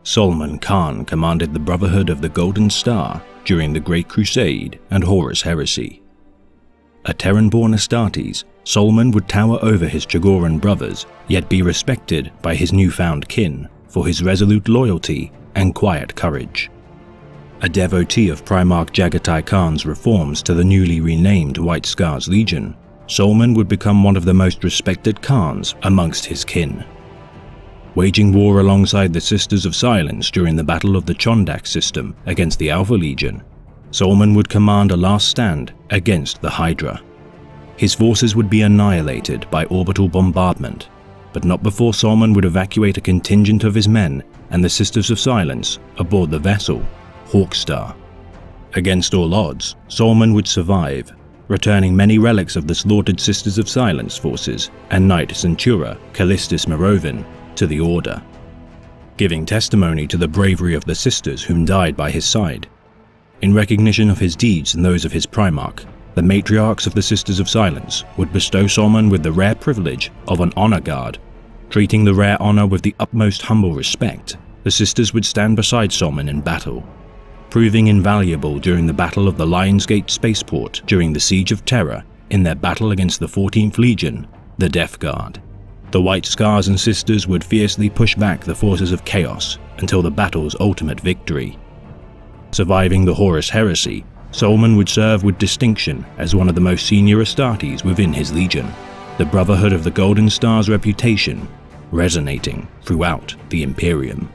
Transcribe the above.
Solomon Khan commanded the Brotherhood of the Golden Star during the Great Crusade and Horus Heresy. A Terran-born Astartes, Solomon would tower over his Chagoran brothers, yet be respected by his newfound kin for his resolute loyalty and quiet courage. A devotee of Primarch Jaghatai Khan's reforms to the newly renamed White Scars Legion, Solomon would become one of the most respected Khans amongst his kin. Waging war alongside the Sisters of Silence during the Battle of the Chondak system against the Alpha Legion, Solomon would command a last stand against the Hydra. His forces would be annihilated by orbital bombardment, but not before Solomon would evacuate a contingent of his men and the Sisters of Silence aboard the vessel Hawkstar. Against all odds, Solomon would survive, returning many relics of the slaughtered Sisters of Silence forces and Knight Centura Callistus Merovin to the Order, giving testimony to the bravery of the sisters whom died by his side. In recognition of his deeds and those of his Primarch, the matriarchs of the Sisters of Silence would bestow Solomon with the rare privilege of an honor guard. Treating the rare honor with the utmost humble respect, the sisters would stand beside Solomon in battle, proving invaluable during the Battle of the Lionsgate Spaceport during the Siege of Terra in their battle against the 14th Legion, the Death Guard. The White Scars and Sisters would fiercely push back the forces of Chaos until the battle's ultimate victory. Surviving the Horus Heresy, Solomon would serve with distinction as one of the most senior Astartes within his legion, the Brotherhood of the Golden Star's reputation resonating throughout the Imperium.